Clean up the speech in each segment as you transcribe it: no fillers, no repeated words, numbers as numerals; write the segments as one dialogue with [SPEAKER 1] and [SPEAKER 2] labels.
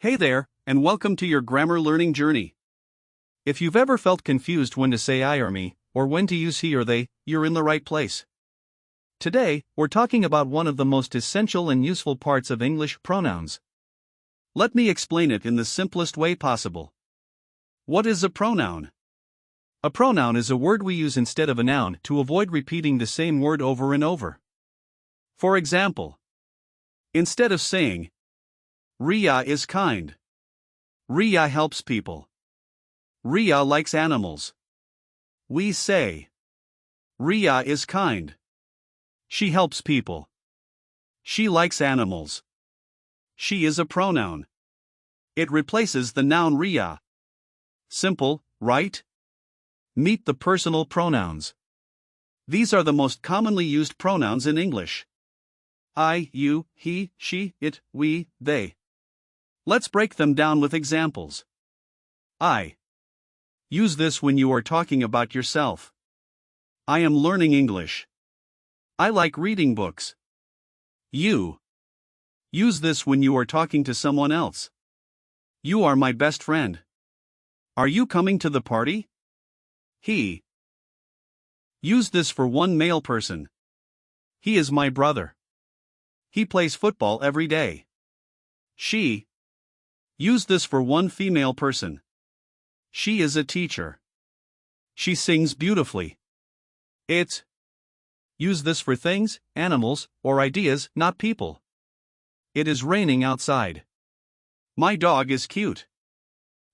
[SPEAKER 1] Hey there, and welcome to your grammar learning journey. If you've ever felt confused when to say I or me, or when to use he or they, you're in the right place. Today, we're talking about one of the most essential and useful parts of English, pronouns. Let me explain it in the simplest way possible. What is a pronoun? A pronoun is a word we use instead of a noun to avoid repeating the same word over and over. For example, instead of saying, Ria is kind. Ria helps people. Ria likes animals. We say, Ria is kind. She helps people. She likes animals. She is a pronoun. It replaces the noun Ria. Simple, right? Meet the personal pronouns. These are the most commonly used pronouns in English. I, you, he, she, it, we, they. Let's break them down with examples. I. Use this when you are talking about yourself. I am learning English. I like reading books. You. Use this when you are talking to someone else. You are my best friend. Are you coming to the party? He. Use this for one male person. He is my brother. He plays football every day. She. Use this for one female person. She is a teacher. She sings beautifully. It. Use this for things, animals, or ideas, not people. It is raining outside. My dog is cute.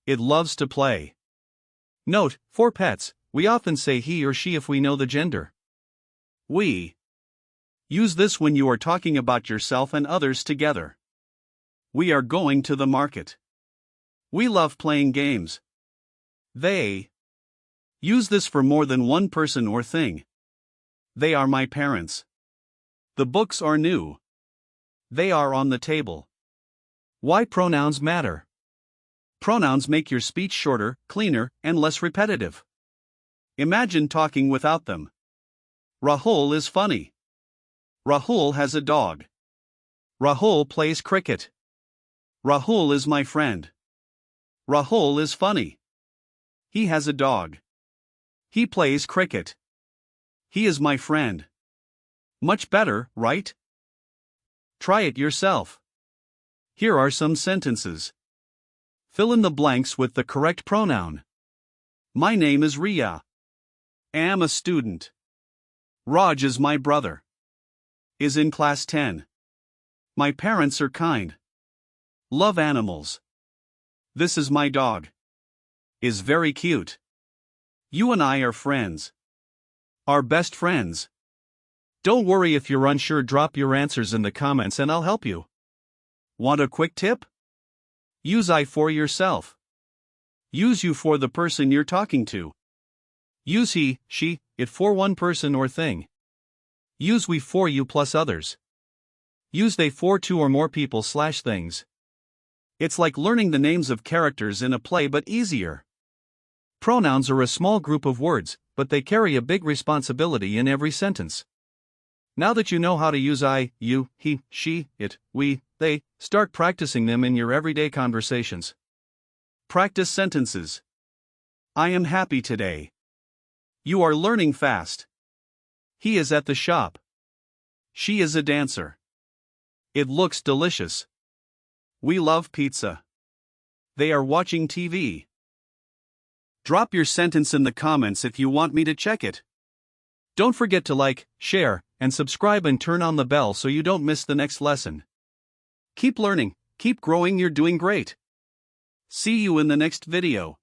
[SPEAKER 1] It loves to play. Note, for pets, we often say he or she if we know the gender. We. Use this when you are talking about yourself and others together. We are going to the market. We love playing games. They. Use this for more than one person or thing. They are my parents. The books are new. They are on the table. Why pronouns matter? Pronouns make your speech shorter, cleaner, and less repetitive. Imagine talking without them. Rahul is funny. Rahul has a dog. Rahul plays cricket. Rahul is my friend. Rahul is funny. He has a dog. He plays cricket. He is my friend. Much better, right? Try it yourself. Here are some sentences. Fill in the blanks with the correct pronoun. My name is Ria. Am a student. Raj is my brother. Is in class 10. My parents are kind. Love animals. This is my dog. Is very cute. You and I are friends. Are best friends. Don't worry if you're unsure, drop your answers in the comments and I'll help you. Want a quick tip? Use I for yourself. Use you for the person you're talking to. Use he, she, it for one person or thing. Use we for you plus others. Use they for two or more people / things. It's like learning the names of characters in a play but easier. Pronouns are a small group of words, but they carry a big responsibility in every sentence. Now that you know how to use I, you, he, she, it, we, they, start practicing them in your everyday conversations. Practice sentences. I am happy today. You are learning fast. He is at the shop. She is a dancer. It looks delicious. We love pizza. They are watching TV. Drop your sentence in the comments if you want me to check it. Don't forget to like, share, and subscribe and turn on the bell so you don't miss the next lesson. Keep learning, keep growing, you're doing great. See you in the next video.